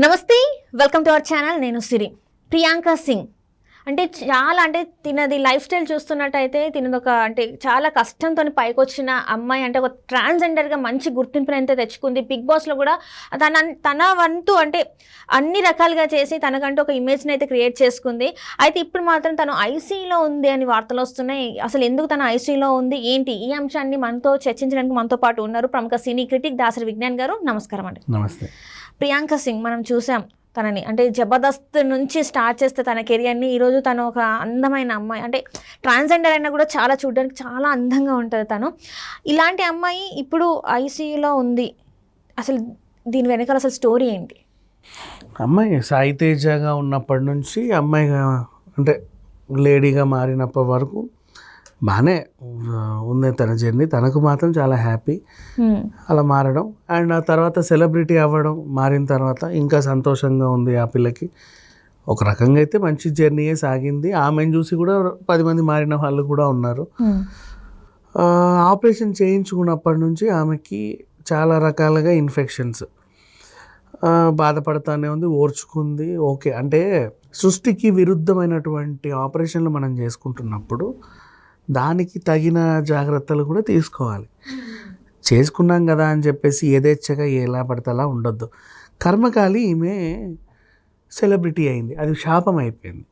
నమస్తే, welcome to our channel. నేను సిరి. ప్రియాంక సింగ్ అంటే తినది లైఫ్ స్టైల్ చూస్తున్నట్టయితే అంటే చాలా కష్టంతో పైకి వచ్చిన అమ్మాయి, అంటే ఒక ట్రాన్స్జెండర్గా మంచి గుర్తింపుని అయితే తెచ్చుకుంది. బిగ్ బాస్లో కూడా తన వంతు అంటే అన్ని రకాలుగా చేసి తనకంటూ ఒక ఇమేజ్ని అయితే క్రియేట్ చేసుకుంది. అయితే ఇప్పుడు మాత్రం తను ఐసీయూలో ఉంది అని వార్తలు వస్తున్నాయి. అసలు ఎందుకు తను ఐసీయూలో ఉంది, ఏంటి, ఈ అంశాన్ని మనతో చర్చించడానికి మనతో పాటు ఉన్నారు ప్రముఖ సినీ క్రిటిక్ దాసరి విజ్ఞాన్ గారు. నమస్కారం అండి. నమస్తే. ప్రియాంక సింగ్ మనం చూసాం తనని, అంటే జబర్దస్త్ నుంచి స్టార్ట్ చేస్తే తన కెరియర్ని ఈరోజు తను ఒక అందమైన అమ్మాయి, అంటే ట్రాన్స్జెండర్ అయినా కూడా చాలా చూడడానికి చాలా అందంగా ఉంటుంది తను. ఇలాంటి అమ్మాయి ఇప్పుడు ఐసీయూలో ఉంది. అసలు దీని వెనకాల అసలు స్టోరీ ఏంటి? అమ్మాయి సాయి తేజగా ఉన్నప్పటి నుంచి అమ్మాయిగా అంటే లేడీగా మారినప్పటి వరకు బాగానే ఉంది తన జర్నీ. తనకు మాత్రం చాలా హ్యాపీ అలా మారడం. అండ్ ఆ తర్వాత సెలబ్రిటీ అవ్వడం, మారిన తర్వాత ఇంకా సంతోషంగా ఉంది ఆ పిల్లకి. ఒక రకంగా అయితే మంచి జర్నీయే సాగింది. ఆమెను చూసి కూడా 10 మంది మారిన వాళ్ళు కూడా ఉన్నారు. ఆపరేషన్ చేయించుకున్నప్పటి నుంచి ఆమెకి చాలా రకాలుగా ఇన్ఫెక్షన్స్, బాధపడతానే ఉంది, ఓర్చుకుంది. ఓకే, అంటే సృష్టికి విరుద్ధమైనటువంటి ఆపరేషన్లు మనం చేసుకుంటున్నప్పుడు దానికి తగిన జాగ్రత్తలు కూడా తీసుకోవాలి. చేసుకున్నాం కదా అని చెప్పేసి యథేచ్ఛగా ఎలా పడితే అలా ఉండొద్దు. కర్మకాలి ఈమె సెలబ్రిటీ అయింది, అది శాపం అయిపోయింది.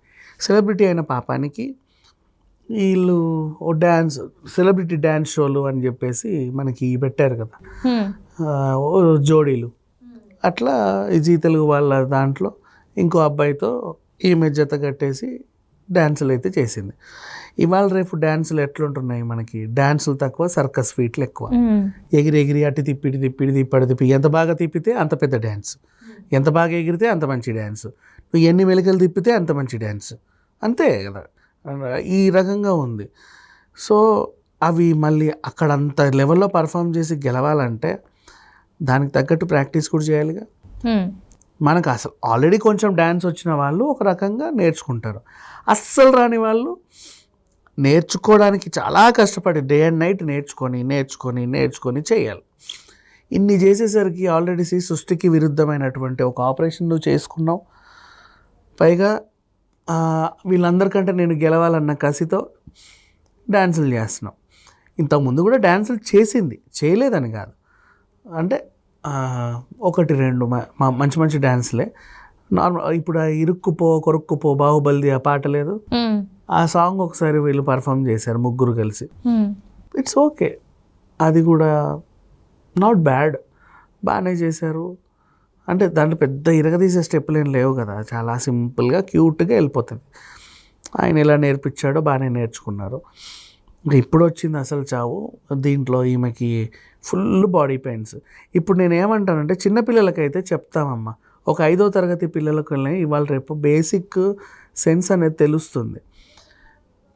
సెలబ్రిటీ అయిన పాపానికి వీళ్ళు సెలబ్రిటీ డ్యాన్స్ షోలు అని చెప్పేసి మనకి పెట్టారు కదా, జోడీలు. అట్లా ఈ జీ తెలుగు వాళ్ళ దాంట్లో ఇంకో అబ్బాయితో ఈమె జత కట్టేసి డ్యాన్సులు అయితే చేసింది. ఇవాళ రేపు డ్యాన్సులు ఎట్లుంటున్నాయి, మనకి డ్యాన్సులు తక్కువ, సర్కస్ ఫీట్లు ఎక్కువ. ఎగిరి ఎగిరి అటు తిప్పి తిప్పి ఎంత బాగా తిప్పితే అంత పెద్ద డ్యాన్స్, ఎంత బాగా ఎగిరితే అంత మంచి డ్యాన్స్, నువ్వు ఎన్ని మెలికలు తిప్పితే అంత మంచి డ్యాన్స్, అంతే కదా. ఈ రకంగా ఉంది. సో అవి మళ్ళీ అక్కడ అంత లెవెల్లో పర్ఫామ్ చేసి గెలవాలంటే దానికి తగ్గట్టు ప్రాక్టీస్ కూడా చేయాలిగా. మనకు అసలు ఆల్రెడీ కొంచెం డ్యాన్స్ వచ్చిన వాళ్ళు ఒక రకంగా నేర్చుకుంటారు. అస్సలు రాని వాళ్ళు నేర్చుకోవడానికి చాలా కష్టపడి డే అండ్ నైట్ నేర్చుకొని చేయాలి. ఇన్ని చేసేసరికి ఆల్రెడీ సృష్టికి విరుద్ధమైనటువంటి ఒక ఆపరేషన్ నువ్వు చేసుకున్నావు. పైగా వీళ్ళందరికంటే నేను గెలవాలన్న కసితో డ్యాన్సులు చేస్తున్నావు. ఇంతకుముందు కూడా డ్యాన్సులు చేసింది, చేయలేదని కాదు, అంటే 1-2 మంచి మంచి డ్యాన్స్లే. నార్మల్ ఇప్పుడు ఇరుక్కుపో కొరుక్కుపో బాహుబలి ఆ పాట లేదు, ఆ సాంగ్ ఒకసారి వీళ్ళు పర్ఫామ్ చేశారు ముగ్గురు కలిసి. ఇట్స్ ఓకే, అది కూడా నాట్ బ్యాడ్, బాగానే చేశారు. అంటే దాంట్లో పెద్ద ఇరగదీసే స్టెప్పులు ఏం లేవు కదా, చాలా సింపుల్గా క్యూట్గా వెళ్ళిపోతుంది. ఆయన ఎలా నేర్పించాడో బాగానే నేర్చుకున్నారు. ఇప్పుడు వచ్చింది అసలు చావు. దీంట్లో ఈమెకి ఫుల్ బాడీ పెయిన్స్. ఇప్పుడు నేను ఏమంటానంటే చిన్నపిల్లలకైతే చెప్తామమ్మా, ఒక 5వ తరగతి పిల్లలకు ఇవాళ రేపు బేసిక్ సెన్స్ అనేది తెలుస్తుంది.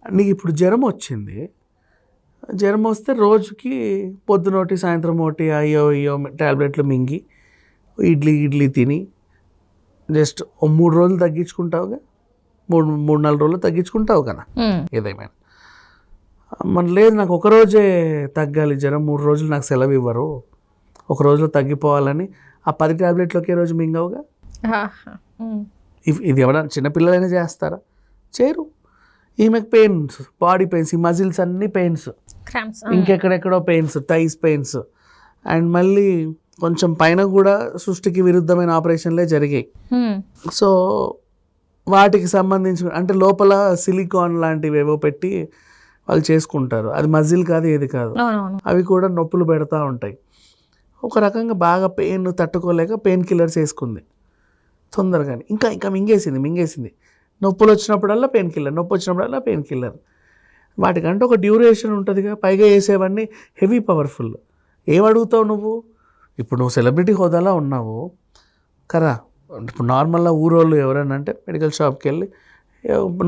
నీకు ఇప్పుడు జ్వరం వచ్చింది, జ్వరం వస్తే రోజుకి పొద్దునోటి సాయంత్రం ఒకటి అయ్యో ట్యాబ్లెట్లు మింగి ఇడ్లీ తిని జస్ట్ 3 రోజులు తగ్గించుకుంటావుగా, 3-4 రోజులు తగ్గించుకుంటావు కదా ఏదేమైనా. మన లేదు నాకు ఒకరోజే తగ్గాలి జ్వరం, 3 రోజులు నాకు సెలవు ఇవ్వరు, ఒక రోజులో తగ్గిపోవాలని ఆ 10 ట్యాబ్లెట్లు ఒకే రోజు మింగవుగా. ఇది ఎవరైనా చిన్నపిల్లలైనా చేస్తారా? చేయరు. ఈమెకు పెయిన్స్, బాడీ పెయిన్స్, ఈ మజిల్స్ అన్ని పెయిన్స్, ఇంకెక్కడెక్కడో పెయిన్స్, థైస్ పెయిన్స్, అండ్ మళ్ళీ కొంచెం పైన కూడా సృష్టికి విరుద్ధమైన ఆపరేషన్లే జరిగాయి. సో వాటికి సంబంధించి అంటే లోపల సిలికాన్ లాంటివి ఏవో పెట్టి వాళ్ళు చేసుకుంటారు. అది మజిల్ కాదు, ఏది కాదు, అవి కూడా నొప్పులు పెడతా ఉంటాయి. ఒక రకంగా బాగా పెయిన్ తట్టుకోలేక పెయిన్ కిల్లర్స్ వేసుకుంది తొందరగానే. ఇంకా మింగేసింది. నొప్పులు వచ్చినప్పుడల్లా పెయిన్ కిల్లర్, వాటికంటే ఒక డ్యూరేషన్ ఉంటుందిగా. పైగా వేసేవన్నీ హెవీ పవర్ఫుల్. ఏమడుగుతావు నువ్వు? ఇప్పుడు నువ్వు సెలబ్రిటీ హోదాలో ఉన్నావు కదా. ఇప్పుడు నార్మల్గా ఊరోళ్ళు ఎవరైనా అంటే మెడికల్ షాప్కి వెళ్ళి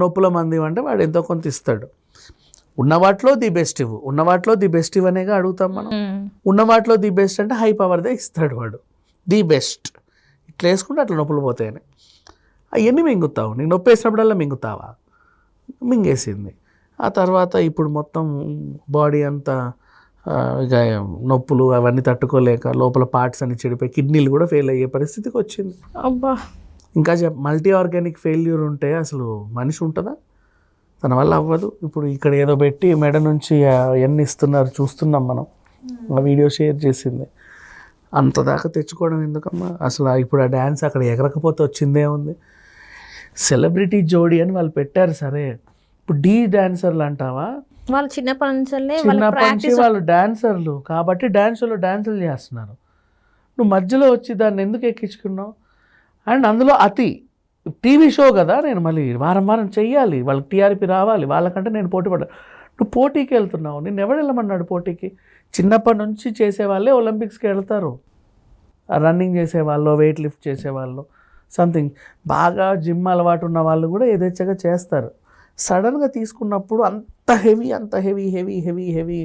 నొప్పుల మంది అంటే వాడు ఎంతో కొంత ఇస్తాడు. ఉన్న వాటిలో ది బెస్ట్ ఇవ్వు అనేగా అడుగుతాం మనం. ఉన్న వాటిలో ది బెస్ట్ అంటే హై పవర్దే ఇస్తాడు వాడు, ది బెస్ట్. ఇట్లా వేసుకుంటే అట్లా నొప్పులు పోతాయని అవన్నీ మింగుతావు. నీకు నొప్పి వేసినప్పుడల్లా మింగుతావా? మింగేసింది. ఆ తర్వాత ఇప్పుడు మొత్తం బాడీ అంతా ఇక నొప్పులు అవన్నీ తట్టుకోలేక లోపల పార్ట్స్ అన్ని చెడిపోయి కిడ్నీలు కూడా ఫెయిల్ అయ్యే పరిస్థితికి వచ్చింది. అబ్బా. ఇంకా మల్టీ ఆర్గానిక్ ఫెయిల్యూర్ ఉంటే అసలు మనిషి ఉంటుందా? తన వల్ల అవ్వదు. ఇప్పుడు ఇక్కడ ఏదో పెట్టి మెడ నుంచి ఎన్ని ఇస్తున్నారు చూస్తున్నాం మనం, ఆ వీడియో షేర్ చేసింది. అంత దాకా తెచ్చుకోవడం ఎందుకమ్మా? అసలు ఇప్పుడు ఆ డ్యాన్స్ అక్కడ ఎగరకపోతే వచ్చిందే ఉంది. సెలబ్రిటీ జోడీ అని వాళ్ళు పెట్టారు, సరే. ఇప్పుడు డాన్సర్లు అంటావా? వాళ్ళు చిన్నప్పటి నుంచి వాళ్ళు డాన్సర్లు కాబట్టి డాన్సులు చేస్తున్నారు. నువ్వు మధ్యలో వచ్చి దాన్ని ఎందుకు ఎక్కించుకున్నావు? అండ్ అందులో టీవీ షో కదా, నేను మళ్ళీ వారం చెయ్యాలి, వాళ్ళకి టీఆర్పీ రావాలి, వాళ్ళకంటే నేను పోటీ పడ్డాను. నువ్వు పోటీకి వెళ్తున్నావు, నేను ఎవడు వెళ్ళమన్నాడు పోటీకి? చిన్నప్పటి నుంచి చేసేవాళ్ళే ఒలింపిక్స్కి వెళ్తారు. రన్నింగ్ చేసేవాళ్ళు, వెయిట్ లిఫ్ట్ చేసేవాళ్ళు, సంథింగ్ బాగా జిమ్ అలవాటు ఉన్న వాళ్ళు కూడా యథేచ్ఛగా చేస్తారు. సడన్గా తీసుకున్నప్పుడు అంత హెవీ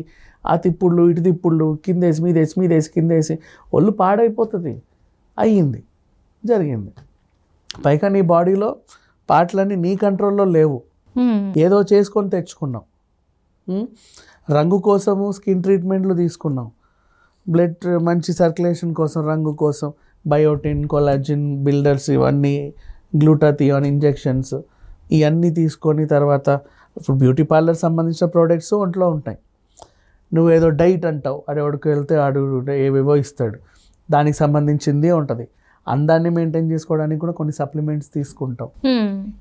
ఆ తిప్పుళ్ళు ఇటు తిప్పుళ్ళు, కిందేసి మీదేసి కిందేసి ఒళ్ళు పాడైపోతుంది. జరిగింది. పైగా నీ బాడీలో పార్ట్లన్నీ నీ కంట్రోల్లో లేవు, ఏదో చేసుకొని తెచ్చుకున్నాం. రంగు కోసము స్కిన్ ట్రీట్మెంట్లు తీసుకున్నాం, బ్లడ్ మంచి సర్క్యులేషన్ కోసం, రంగు కోసం బయోటిన్, కొలాజిన్ బిల్డర్స్, ఇవన్నీ గ్లూటాథియాన్ ఇంజెక్షన్స్, ఇవన్నీ తీసుకొని తర్వాత ఇప్పుడు బ్యూటీ పార్లర్ సంబంధించిన ప్రోడక్ట్స్ ఒంట్లో ఉంటాయి. నువ్వేదో డైట్ అంటావు, ఎవడికి వెళ్తే ఏవేవో ఇస్తాడు, దానికి సంబంధించింది ఉంటుంది. అందాన్ని మెయింటైన్ చేసుకోవడానికి కూడా కొన్ని సప్లిమెంట్స్ తీసుకుంటావు.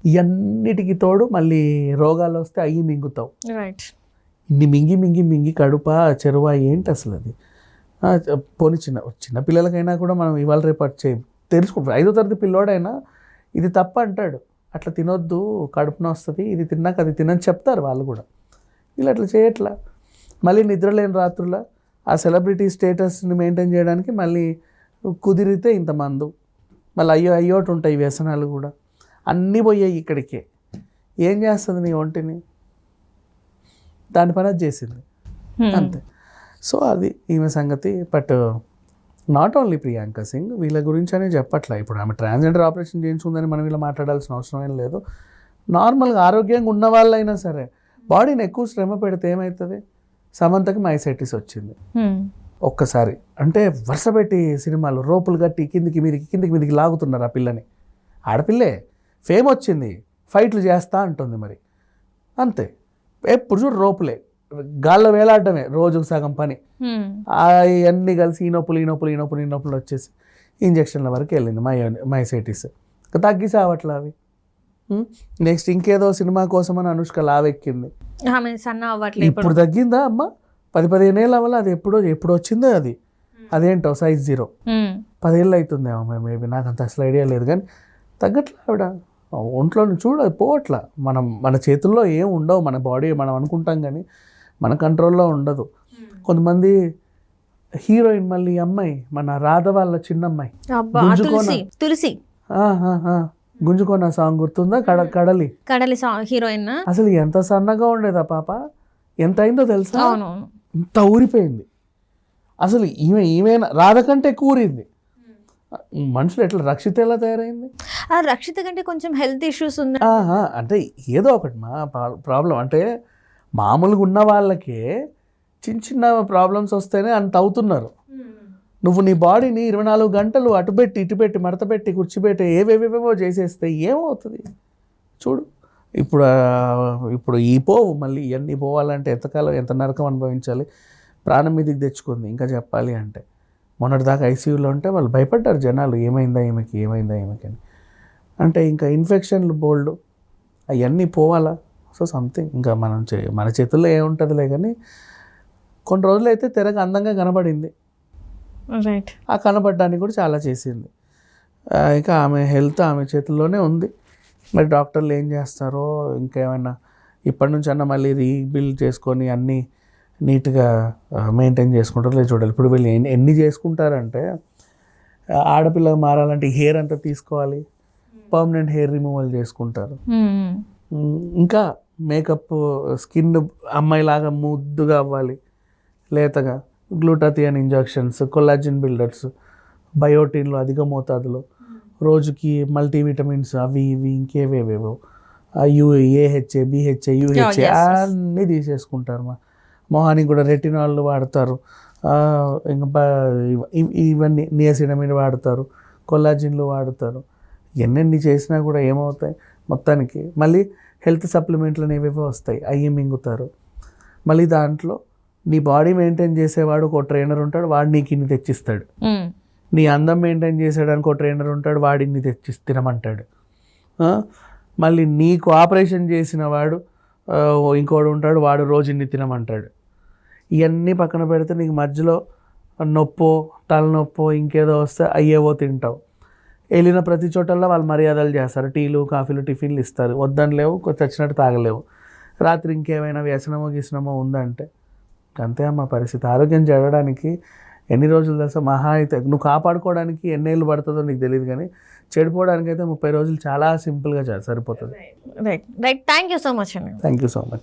ఇవన్నిటికి తోడు మళ్ళీ రోగాలు వస్తే అయ్యి మింగుతావు. ఇన్ని మింగి కడుప చెరువ ఏంటి అసలు అది? పోనీ చిన్న పిల్లలకైనా కూడా మనం ఇవాళ రేపు తెలుసుకుంటాం. 5వ తరగతి పిల్లోడైనా ఇది తప్ప అంటాడు, అట్లా తినొద్దు, కడుపున వస్తుంది, ఇది తిన్నాక అది తినని చెప్తారు వాళ్ళు కూడా. వీళ్ళు అట్లా చేయట్లా. మళ్ళీ నిద్రలేని రాత్రుల ఆ సెలబ్రిటీ స్టేటస్ని మెయింటైన్ చేయడానికి మళ్ళీ కుదిరితే ఇంత మందు, మళ్ళీ అయ్యోటి ఉంటాయి వ్యసనాలు కూడా, అన్నీ పోయాయి ఇక్కడికే. ఏం చేస్తుంది నీ ఒంటిని? దాని పని అది చేసింది అంతే. సో అది ఈమె సంగతి. But not only Priyanka Singh, వీళ్ళ గురించి అనే చెప్పట్లా. ఇప్పుడు ఆమె ట్రాన్స్జెండర్ ఆపరేషన్ చేయించుకుందని మనం ఇలా మాట్లాడాల్సిన అవసరం ఏం లేదు. నార్మల్గా ఆరోగ్యంగా ఉన్న వాళ్ళైనా సరే బాడీని ఎక్కువ శ్రమ పెడితే ఏమవుతుంది? సమంతకి మైసైటిస్ వచ్చింది ఒక్కసారి, అంటే వరుస పెట్టి సినిమాలు రోపులు కట్టి కిందికి మీదికి లాగుతున్నారు ఆ పిల్లని. ఆడపిల్లే, ఫేమ్ వచ్చింది, ఫైట్లు చేస్తా అంటుంది, మరి అంతే. ఎప్పుడు చూడు రోపులే, గాల్లో వేలాడటమే రోజుకు సగం పని. అన్నీ కలిసి ఈ నొప్పులు వచ్చేసి ఇంజక్షన్ల వరకు వెళ్ళింది మైసైటిస్. తగ్గిసావట్లా అవి. నెక్స్ట్ ఇంకేదో సినిమా కోసం అని అనుష్క లావెక్కింది, ఇప్పుడు తగ్గిందా అమ్మ? 10-15 ఏళ్ళ వల్ల అది ఎప్పుడు వచ్చిందో అది. అదేంటో సైజ్ 0, 10 ఏళ్ళు అవుతుంది మేబీ, నాకు అంత అసలు ఐడియా లేదు. కానీ తగ్గట్లా ఆవిడ ఒంట్లో పోవట్లా. మన చేతుల్లో ఏం ఉండవు, మన బాడీ మనం అనుకుంటాం కానీ మన కంట్రోల్లో ఉండదు. కొంతమంది హీరోయిన్, మళ్ళీ అమ్మాయి మన రాధ వాళ్ళ చిన్నమ్మాయి తులసి, గుంజుకోన సాంగ్ గుర్తుందా? కడలి హీరోయిన్. అసలు ఎంత సన్నగా ఉండేదా పాప, ఎంత అయిందో తెలుసా? ఇంత ఊరిపోయింది. అసలు ఈమె రాధ కంటే ఎక్కువ ఊరింది. మనుషులు ఎట్లా, రక్షిత ఎలా తయారైంది? రక్షిత కంటే కొంచెం హెల్త్ ఇష్యూస్ ఉంది అంటే ఏదో ఒకటి మా ప్రాబ్లం. అంటే మామూలుగా ఉన్న వాళ్ళకే చిన్న ప్రాబ్లమ్స్ వస్తేనే అంత అవుతున్నారు. నువ్వు నీ బాడీని 24 గంటలు అటుపెట్టి ఇటుపెట్టి మడతపెట్టి కూర్చిపెట్టి ఏవేవేవో చేసేస్తే ఏమవుతుంది చూడు. ఇప్పుడు ఈ పోవు, మళ్ళీ ఇవన్నీ పోవాలంటే ఎంతకాలం, ఎంత నరకం అనుభవించాలి. ప్రాణం మీదకి తెచ్చుకుంది ఇంకా చెప్పాలి అంటే. మొన్నటిదాకా ఐసీయూలో ఉంటే వాళ్ళు భయపడ్డారు జనాలు, ఏమైందా ఈమెకి అని. అంటే ఇంకా ఇన్ఫెక్షన్లు బోల్డ్, అవన్నీ పోవాలా. సో సంథింగ్ ఇంకా మన చేతుల్లో ఏముంటుందిలే. కానీ కొన్ని రోజులు అయితే తెరగా అందంగా కనబడింది. ఆ కనబడడానికి కూడా చాలా చేసింది. ఇంకా ఆమె హెల్త్ ఆమె చేతుల్లోనే ఉంది. మరి డాక్టర్లు ఏం చేస్తారో, ఇంకేమైనా ఇప్పటి నుంచి అన్న మళ్ళీ రీబిల్డ్ చేసుకొని అన్నీ నీట్గా మెయింటైన్ చేసుకుంటారో లేదు చూడాలి. ఇప్పుడు వీళ్ళు ఎన్ని చేసుకుంటారంటే, ఆడపిల్ల మారాలంటే హెయిర్ అంతా తీసుకోవాలి, పర్మనెంట్ హెయిర్ రిమూవల్ చేసుకుంటారు. ఇంకా మేకప్, స్కిన్ అమ్మాయిలాగా ముద్దుగా అవ్వాలి, లేతగా, గ్లూటాథియాన్ ఇంజెక్షన్స్, కొలాజిన్ బిల్డర్స్, బయోటిన్లు అధిక మోతాదులో, రోజుకి మల్టీవిటమిన్స్ అవి ఇవి ఇంకేవేవేవో, ఏహెచ్ఏ, బిహెచ్ఏ, యూహెచ్ఏ అన్నీ తీసేసుకుంటారు. మొహానికి కూడా రెటినాల్ వాడతారు, ఇంకా ఇవన్నీ నియాసినమిన్ వాడతారు, కొల్లాజిన్లు వాడతారు. ఎన్నెన్ని చేసినా కూడా ఏమవుతాయి మొత్తానికి. మళ్ళీ హెల్త్ సప్లిమెంట్లు అనేవి వస్తాయి, అవి మింగుతారు. మళ్ళీ దాంట్లో నీ బాడీ మెయింటైన్ చేసేవాడు ఒక ట్రైనర్ ఉంటాడు, వాడు నీకు ఇన్ని తెచ్చిస్తాడు. నీ అందం మెయింటైన్ చేసేయడానికి ఒక ట్రైనర్ ఉంటాడు, వాడిని తినమంటాడు. మళ్ళీ నీకు ఆపరేషన్ చేసిన వాడు ఇంకోడు ఉంటాడు, వాడు రోజు ఇన్ని తినమంటాడు. ఇవన్నీ పక్కన పెడితే నీకు మధ్యలో నొప్పో తలనొప్పో ఇంకేదో వస్తే అయ్యేవో తింటావు. వెళ్ళిన ప్రతి చోటల్లో వాళ్ళు మర్యాదలు చేస్తారు, టీలు కాఫీలు టిఫిన్లు ఇస్తారు, వద్దని లేవు, చచ్చినట్టు తాగలేవు. రాత్రి ఇంకేమైనా వ్యసనమో గీసనమో ఉందంటే అంతే అమ్మ పరిస్థితి. ఆరోగ్యం చెడడానికి ఎన్ని రోజులు తెలుసా? మహా అయితే నువ్వు కాపాడుకోవడానికి ఎన్నేళ్ళు పడుతుందో నీకు తెలియదు, కానీ చెడిపోవడానికి అయితే 30 రోజులు చాలా సింపుల్గా సరిపోతుంది. Right thank you so much అండి. Thank you so much.